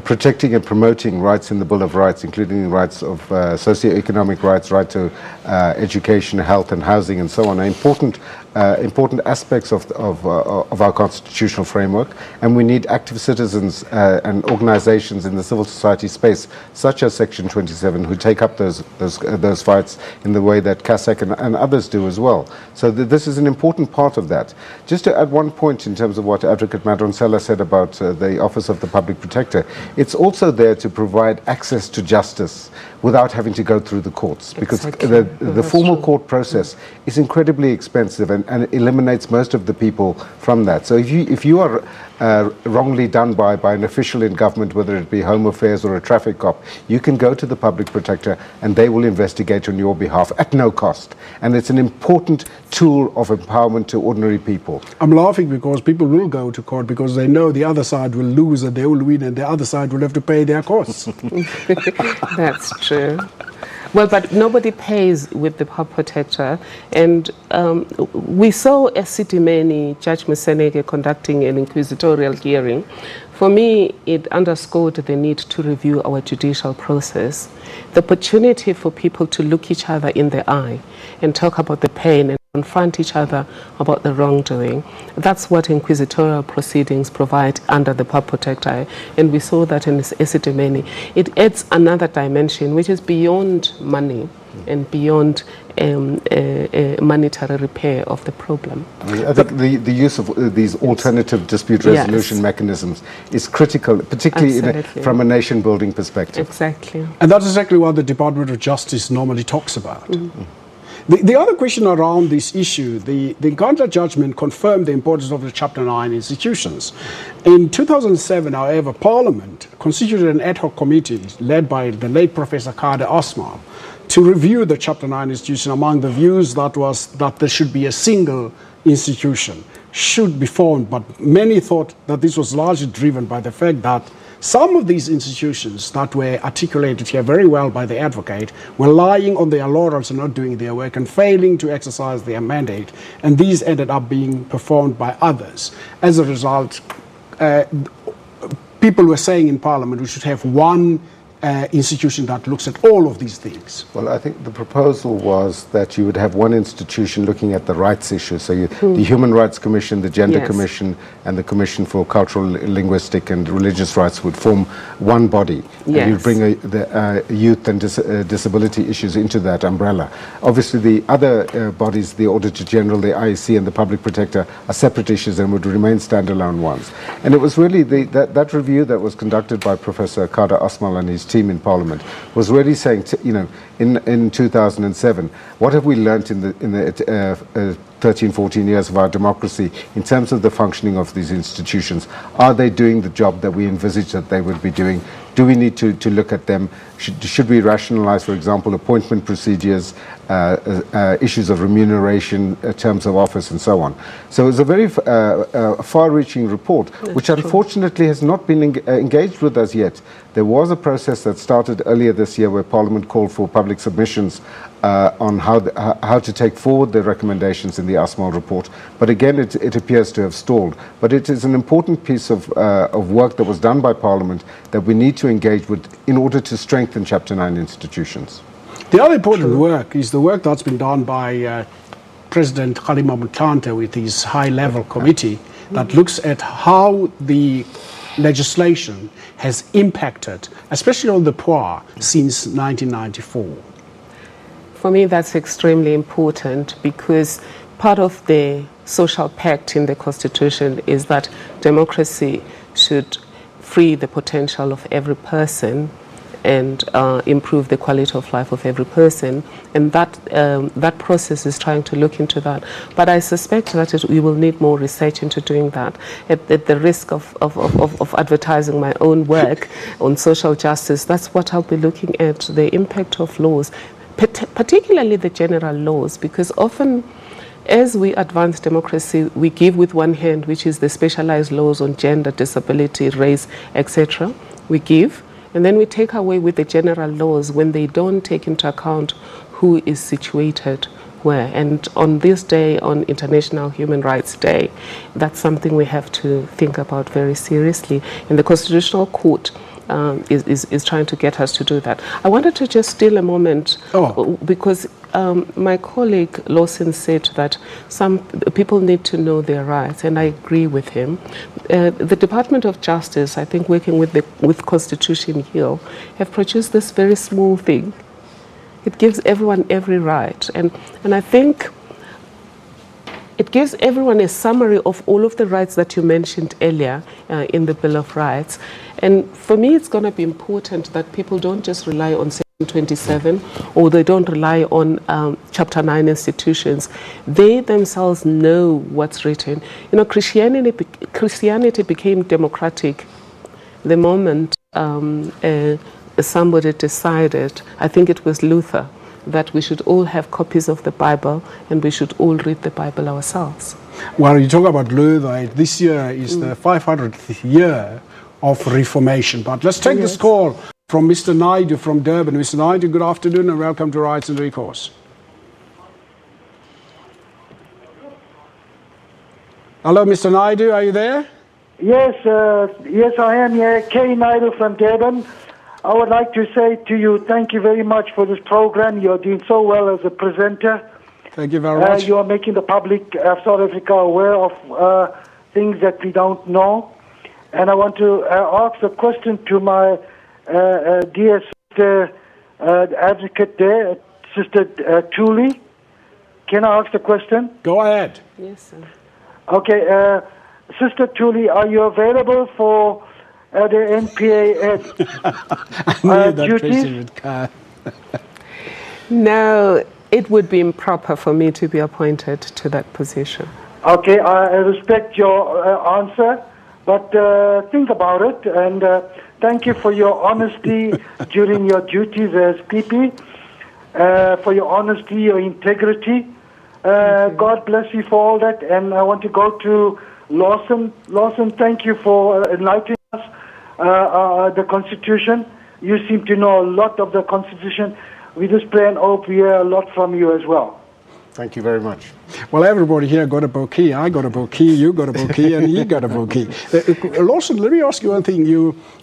protecting and promoting rights in the Bill of Rights, including rights of socio-economic rights, right to education, health and housing and so on, are important aspects of our constitutional framework, and we need active citizens and organizations in the civil society space, such as Section 27, who take up those fights in the way that CASAC and others do as well. So this is an important part of that. Just to add one point in terms of what Advocate Madonsela said about the Office of the Public Protector, it's also there to provide access to justice without having to go through the courts, because the formal court process is incredibly expensive and it eliminates most of the people from that. So if you are wrongly done by an official in government, whether it be Home Affairs or a traffic cop, you can go to the Public Protector and they will investigate on your behalf at no cost. And it's an important tool of empowerment to ordinary people. I'm laughing because people will go to court because they know the other side will lose and they will win, and the other side will have to pay their costs. That's true. Well, but nobody pays with the public protector, and we saw Esidimeni, Judge Musenege, conducting an inquisitorial hearing. For me, it underscored the need to review our judicial process, the opportunity for people to look each other in the eye and talk about the pain and confront each other about the wrongdoing. That's what inquisitorial proceedings provide under the public protector, and we saw that in Esidimeni. It adds another dimension which is beyond money and beyond monetary repair of the problem. I think the use of these alternative dispute resolution mechanisms is critical, particularly from a nation-building perspective. Exactly. And that's exactly what the Department of Justice normally talks about. The other question around this issue, the Gandla judgment confirmed the importance of the Chapter 9 institutions. In 2007, however, Parliament constituted an ad hoc committee led by the late Professor Kade Osman to review the Chapter 9 institution. Among the views that there should be a single institution, should be formed, but many thought that this was largely driven by the fact that some of these institutions that were articulated here very well by the advocate were lying on their laurels and not doing their work and failing to exercise their mandate, and these ended up being performed by others. As a result, people were saying in Parliament we should have one institution that looks at all of these things. Well, I think the proposal was that you would have one institution looking at the rights issues. So the Human Rights Commission, the Gender Commission, and the Commission for Cultural, Linguistic and Religious Rights would form one body. And you'd bring the youth and disability issues into that umbrella. Obviously, the other bodies, the Auditor General, the IEC and the Public Protector, are separate issues and would remain standalone ones. And it was really that review that was conducted by Professor Kader Asmal and his team in Parliament was really saying, in 2007, what have we learnt in the 13, 14 years of our democracy in terms of the functioning of these institutions? Are they doing the job that we envisage that they would be doing? Do we need to look at them? Should we rationalize, for example, appointment procedures, issues of remuneration, terms of office, and so on? So it was a very far-reaching report, which unfortunately has not been engaged with us yet. There was a process that started earlier this year where Parliament called for public submissions on how to take forward the recommendations in the Asmal report. But again, it appears to have stalled. But it is an important piece of work that was done by Parliament that we need to engage with in order to strengthen Chapter 9 institutions. The other important work is the work that's been done by President Kgalema Motlanthe with his high-level committee that looks at how the legislation has impacted, especially on the poor, since 1994. For me, that's extremely important because part of the social pact in the Constitution is that democracy should free the potential of every person and improve the quality of life of every person, and that process is trying to look into that. But I suspect that we will need more research into doing that. At the risk of advertising my own work on social justice, that's what I'll be looking at, the impact of laws, particularly the general laws, because often as we advance democracy, we give with one hand, which is the specialized laws on gender, disability, race, etc. We give, and then we take away with the general laws when they don't take into account who is situated where. And on this day, on International Human Rights Day, that's something we have to think about very seriously. And the Constitutional Court is trying to get us to do that. I wanted to just steal a moment because my colleague Lawson said that some people need to know their rights, and I agree with him. The Department of Justice, I think working with Constitution Hill, have produced this very small thing. It gives everyone every right, and I think it gives everyone a summary of all of the rights that you mentioned earlier in the Bill of Rights. And for me, it's going to be important that people don't just rely on Section 27 or they don't rely on Chapter 9 institutions. They themselves know what's written. You know, Christianity became democratic the moment somebody decided, I think it was Luther, that we should all have copies of the Bible and we should all read the Bible ourselves. Well, you talk about Luther. This year is the 500th year of Reformation. But let's take this call from Mr. Naidu from Durban. Mr. Naidu, good afternoon and welcome to Rights and Recourse. Hello, Mr. Naidu, are you there? Yes, yes, I am here. K. Naidu from Durban. I would like to say to you, thank you very much for this program. You're doing so well as a presenter. Thank you very much. You are making the public of South Africa aware of things that we don't know. And I want to ask a question to my dear sister advocate there, Sister Thuli. Can I ask the question? Go ahead. Yes, sir. Okay, Sister Thuli, are you available for the NPA duties? No, it would be improper for me to be appointed to that position. Okay, I respect your answer, but think about it, and thank you for your honesty during your duties as PP, for your honesty, your integrity. God bless you for all that, and I want to go to Lawson. Lawson, thank you for enlightening us the Constitution. You seem to know a lot of the Constitution. We just pray and hope we hear a lot from you as well. Thank you very much. Well, everybody here got a bouquet. I got a bouquet, you got a bouquet, and he got a bouquet. Lawson, let me ask you one thing.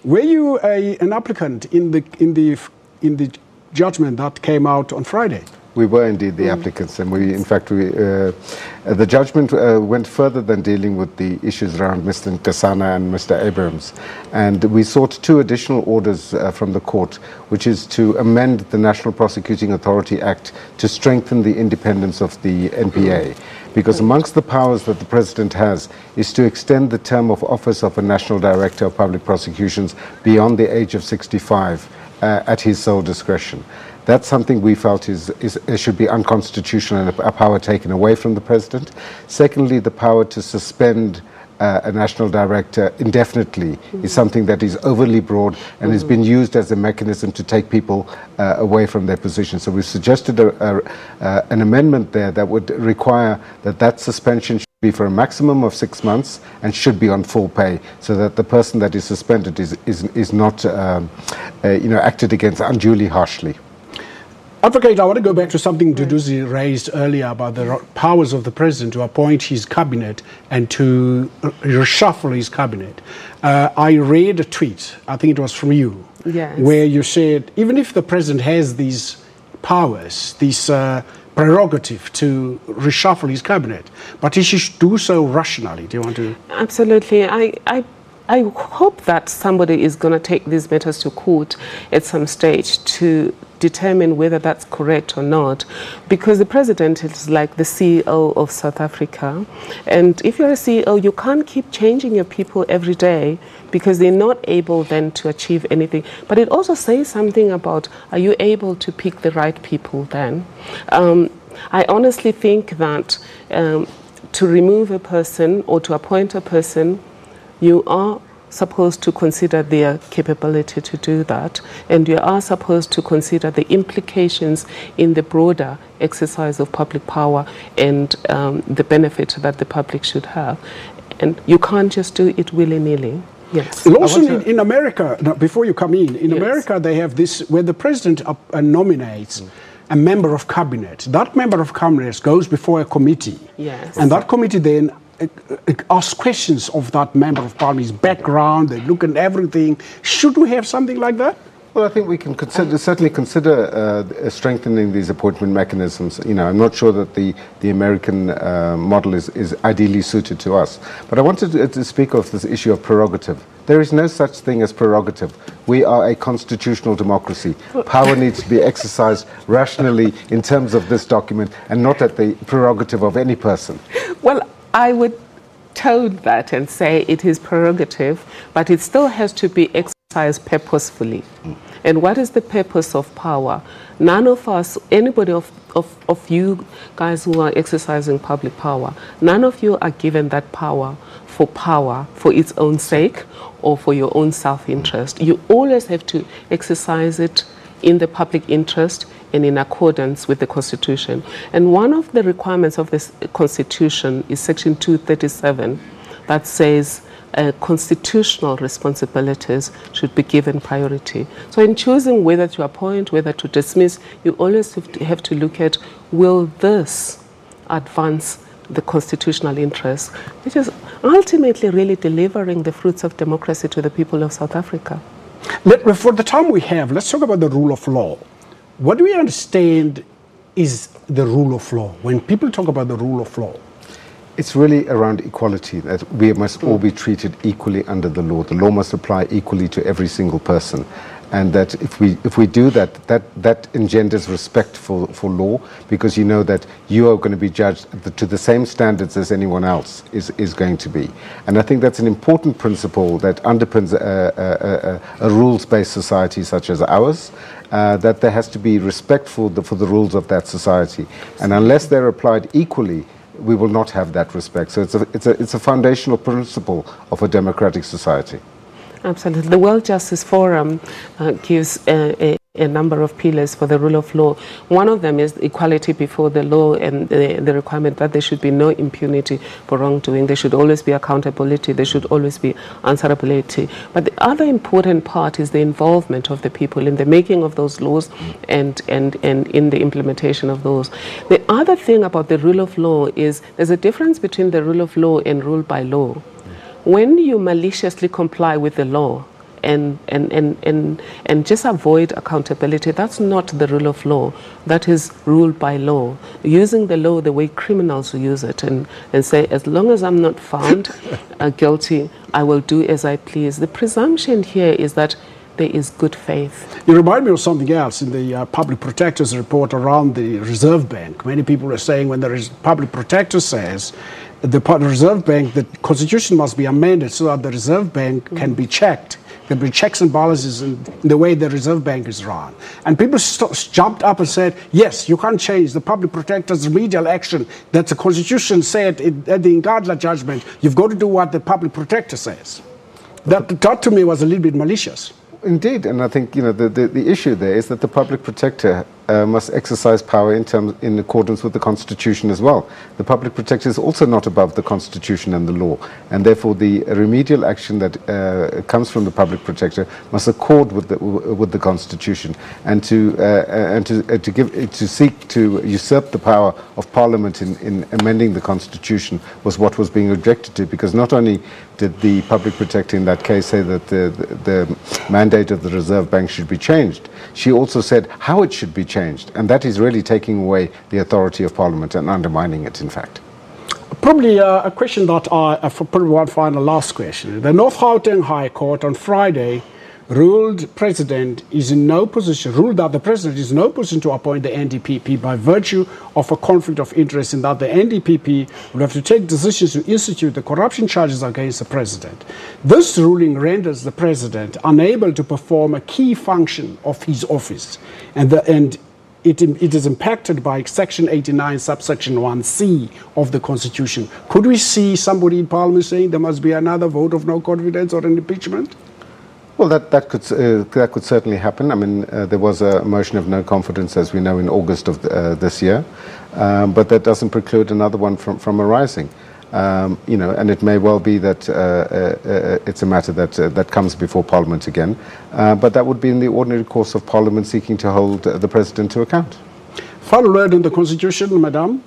Were you an applicant in the judgment that came out on Friday? We were indeed the applicants, and the judgment went further than dealing with the issues around Mr. Nkasana and Mr. Abrams. And we sought 2 additional orders from the court, which is to amend the National Prosecuting Authority Act to strengthen the independence of the NPA. Because amongst the powers that the President has is to extend the term of office of a National Director of Public Prosecutions beyond the age of 65 at his sole discretion. That's something we felt should be unconstitutional and a power taken away from the President. Secondly, the power to suspend a national director indefinitely is something that is overly broad and has been used as a mechanism to take people away from their position. So we've suggested an amendment there that would require that suspension should be for a maximum of 6 months and should be on full pay, so that the person that is suspended is not acted against unduly harshly. Advocate, I want to go back to something Duduzi raised earlier about the powers of the President to appoint his cabinet and to reshuffle his cabinet. I read a tweet, I think it was from you, yes, where you said even if the President has these powers, this prerogative to reshuffle his cabinet, but he should do so rationally. Do you want to? Absolutely. I hope that somebody is going to take these matters to court at some stage to determine whether that's correct or not, because the President is like the CEO of South Africa, and if you're a CEO, you can't keep changing your people every day because they're not able then to achieve anything. But it also says something about, are you able to pick the right people then? I honestly think that to remove a person or to appoint a person, you are supposed to consider their capability to do that, and you are supposed to consider the implications in the broader exercise of public power and the benefit that the public should have. And you can't just do it willy-nilly. Yes. Also in America, now, before you come in America they have this where the President nominates a member of cabinet. That member of cabinet goes before a committee. Yes. And that committee then ask questions of that member of parliament, his background, they look at everything. Should we have something like that? Well, I think we can certainly consider strengthening these appointment mechanisms. I'm not sure that the American model is ideally suited to us. But I wanted to speak of this issue of prerogative. There is no such thing as prerogative. We are a constitutional democracy. Power needs to be exercised rationally in terms of this document and not at the prerogative of any person. Well, I would tone that and say it is prerogative, but it still has to be exercised purposefully. And what is the purpose of power? None of us, anybody of you guys who are exercising public power, none of you are given that power for its own sake or for your own self-interest. You always have to exercise it in the public interest and in accordance with the Constitution. And one of the requirements of this Constitution is Section 237 that says constitutional responsibilities should be given priority. So in choosing whether to appoint, whether to dismiss, you always have to look at, will this advance the constitutional interest, which is ultimately really delivering the fruits of democracy to the people of South Africa. For the time we have, let's talk about the rule of law. What do we understand is the rule of law? When people talk about the rule of law, it's really around equality, that we must all be treated equally under the law. The law must apply equally to every single person. And that if we do that engenders respect for law, because you know that you are going to be judged to the same standards as anyone else is going to be. And I think that's an important principle that underpins a rules-based society such as ours, that there has to be respect for the rules of that society. And unless they're applied equally, we will not have that respect. So it's a foundational principle of a democratic society. Absolutely. The World Justice Forum gives a a number of pillars for the rule of law. One of them is equality before the law and the requirement that there should be no impunity for wrongdoing. There should always be accountability. There should always be answerability. But the other important part is the involvement of the people in the making of those laws and in the implementation of those. The other thing about the rule of law is there's a difference between the rule of law and rule by law. When you maliciously comply with the law, and just avoid accountability, that's not the rule of law. That is rule by law. Using the law the way criminals use it and say, as long as I'm not found guilty, I will do as I please. The presumption here is that there is good faith. You remind me of something else in the Public Protector's report around the Reserve Bank. Many people are saying when the Public Protector says the Reserve Bank, the Constitution must be amended so that the Reserve Bank can be checked. There will be checks and balances in the way the Reserve Bank is run. And people jumped up and said, yes, you can't change the Public Protector's remedial action that the Constitution said at the Ngadla judgment. You've got to do what the Public Protector says. That to me was a little bit malicious. Indeed, and I think the issue there is that the Public Protector must exercise power in accordance with the Constitution as well. The Public Protector is also not above the Constitution and the law, and therefore the remedial action that comes from the Public Protector must accord with the Constitution, and to seek to usurp the power of Parliament in amending the Constitution was what was being objected to, because not only did the Public Protector in that case say that the mandate of the Reserve Bank should be changed, she also said how it should be changed, and that is really taking away the authority of Parliament and undermining it, in fact. Probably a question that for probably one final last question. The North Gauteng High Court on Friday ruled that the President is in no position to appoint the NDPP by virtue of a conflict of interest, in that the NDPP will have to take decisions to institute the corruption charges against the President. This ruling renders the President unable to perform a key function of his office, and it is impacted by Section 89, subsection 1C of the Constitution. Could we see somebody in Parliament saying there must be another vote of no confidence or an impeachment? Well, that could certainly happen. I mean, there was a motion of no confidence, as we know, in August of this year, but that doesn't preclude another one from arising. And it may well be that it's a matter that comes before Parliament again, but that would be in the ordinary course of Parliament seeking to hold the President to account. Final word on the Constitution, Madam.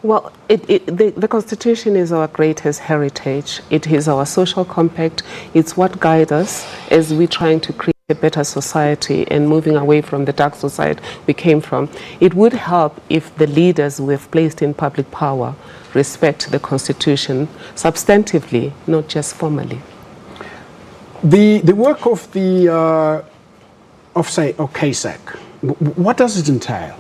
Well, the Constitution is our greatest heritage. It is our social compact. It's what guides us as we're trying to create a better society and moving away from the dark society we came from. It would help if the leaders we have placed in public power respect the Constitution substantively, not just formally. The work of KSAC, what does it entail?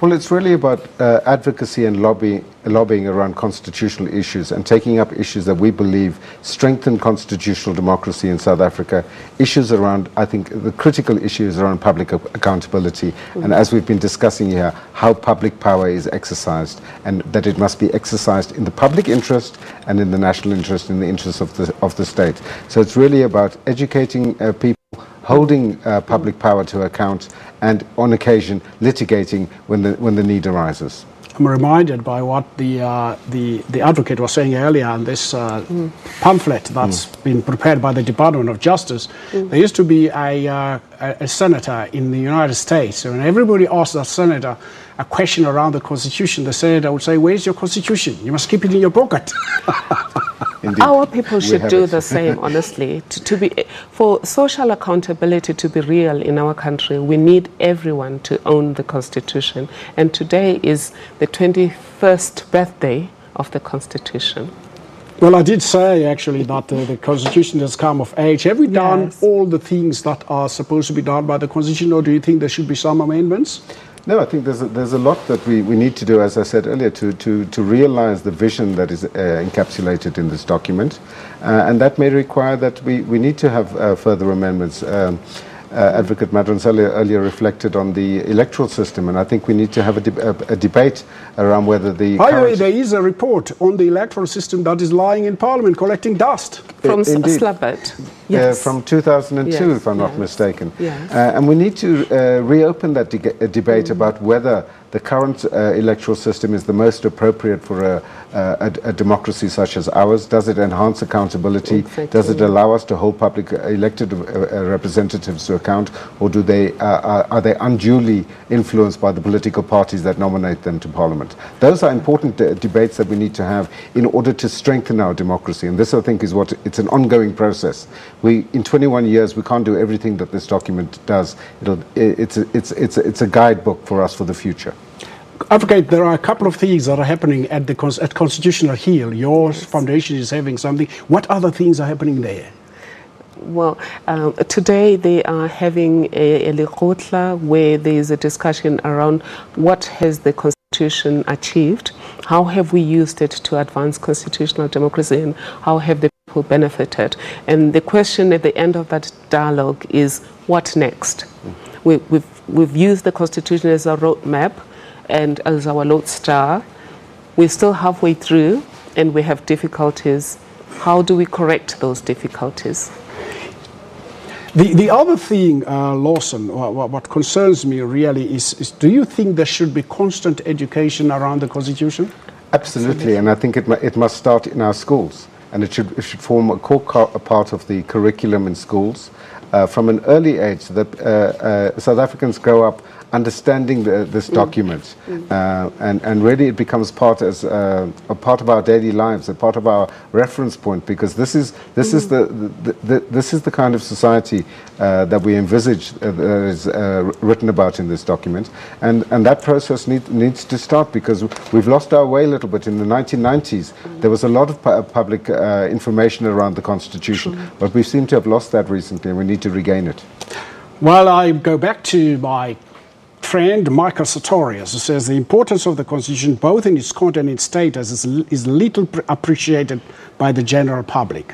Well, it's really about advocacy and lobbying around constitutional issues and taking up issues that we believe strengthen constitutional democracy in South Africa, issues around, I think, the critical issues around public accountability, and as we've been discussing here, how public power is exercised, and that it must be exercised in the public interest and in the national interest, in the interest of the state. So it's really about educating people, holding public power to account, and on occasion litigating when the need arises. I'm reminded by what the advocate was saying earlier on this pamphlet that's been prepared by the Department of Justice. There used to be a senator in the United States, and everybody asked that senator a question around the Constitution. The senator would say, "Where's your Constitution? You must keep it in your pocket." Indeed. Our people should do the same, honestly. For social accountability to be real in our country, we need everyone to own the Constitution. And today is the 21st birthday of the Constitution. Well, I did say, actually, that the Constitution has come of age. Have we done all the things that are supposed to be done by the Constitution, or do you think there should be some amendments? No, I think there's a lot that we need to do, as I said earlier, to realize the vision that is encapsulated in this document, and that may require that we need to have further amendments. Advocate Madrons earlier reflected on the electoral system, and I think we need to have a debate around whether the... By the way, there is a report on the electoral system that is lying in Parliament collecting dust. From Slabbert. Yes. from 2002, Yes, if I'm not yes. mistaken. Yes. And we need to reopen that debate about whether the current electoral system is the most appropriate for a democracy such as ours. Does it enhance accountability? Exactly. Does it allow us to hold public elected representatives to account, or do they are they unduly influenced by the political parties that nominate them to parliament? Those are important debates that we need to have in order to strengthen our democracy, and this, I think, is what it's an ongoing process. In 21 years we can't do everything that this document does. It's a guidebook for us for the future. Advocate, there are a couple of things that are happening at Constitutional Hill. Your foundation is having something. What other things are happening there? Well, today they are having a Recourse where there is a discussion around what has the Constitution achieved, how have we used it to advance constitutional democracy, and how have the people benefited. And the question at the end of that dialogue is, what next? We've used the Constitution as a roadmap and as our lodestar. We're still halfway through and we have difficulties. How do we correct those difficulties? The other thing, Lawson, what concerns me really is do you think there should be constant education around the Constitution? Absolutely, and I think it must start in our schools, and it should form a core part of the curriculum in schools. From an early age, that South Africans grow up understanding this document, and really it becomes part a part of our daily lives, a part of our reference point, because this is the kind of society that we envisage that is written about in this document, and that process needs to start, because we've lost our way a little bit. In the 1990s, there was a lot of public information around the Constitution, but we seem to have lost that recently, and we need to regain it. Well, I go back to my friend Michael Sartorius, who says the importance of the Constitution, both in its content and its status, is little appreciated by the general public.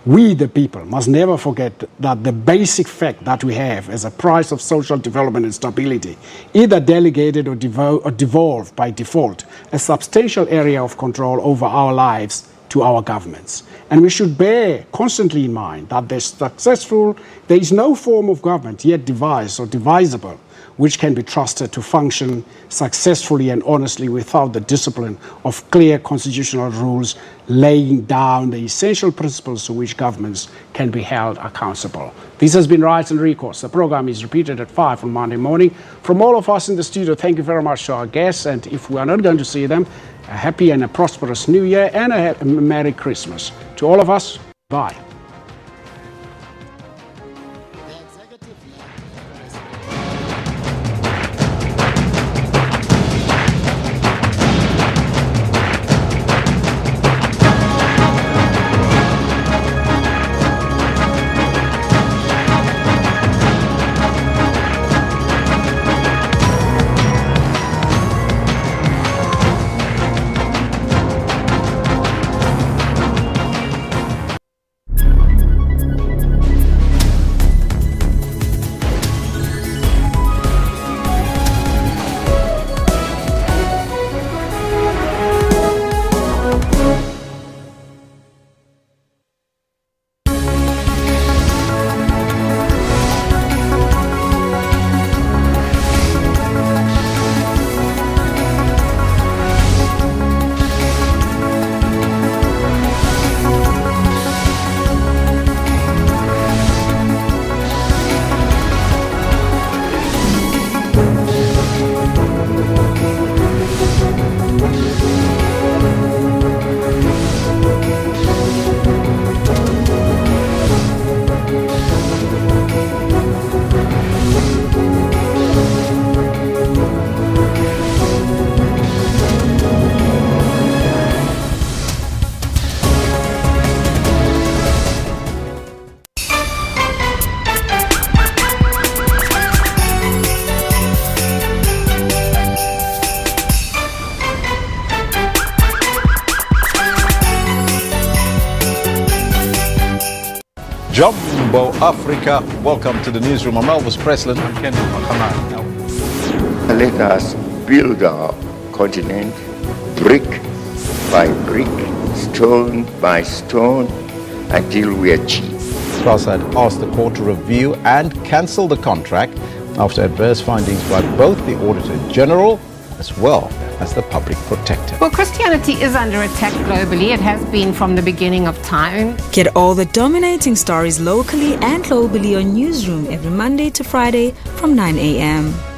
We, the people, must never forget that the basic fact that we have as a price of social development and stability, either delegated or devolved by default, a substantial area of control over our lives to our governments. And we should bear constantly in mind that there is no form of government yet devised or devisable which can be trusted to function successfully and honestly without the discipline of clear constitutional rules laying down the essential principles to which governments can be held accountable. This has been Rights and Recourse. The program is repeated at 5 on Monday morning. From all of us in the studio, thank you very much to our guests, and if we are not going to see them, a happy and a prosperous New Year and a Merry Christmas. To all of us, bye. Jumbo Africa, welcome to the newsroom. I'm Elvis Preslin. I'm Ken Makamara. Let us build our continent brick by brick, stone by stone, until we achieve Plus, had asked the court to review and cancel the contract after adverse findings by both the Auditor General as well as the Public Protector. Well, Christianity is under attack globally. It has been from the beginning of time. Get all the dominating stories locally and globally on Newsroom every Monday to Friday from 9 a.m.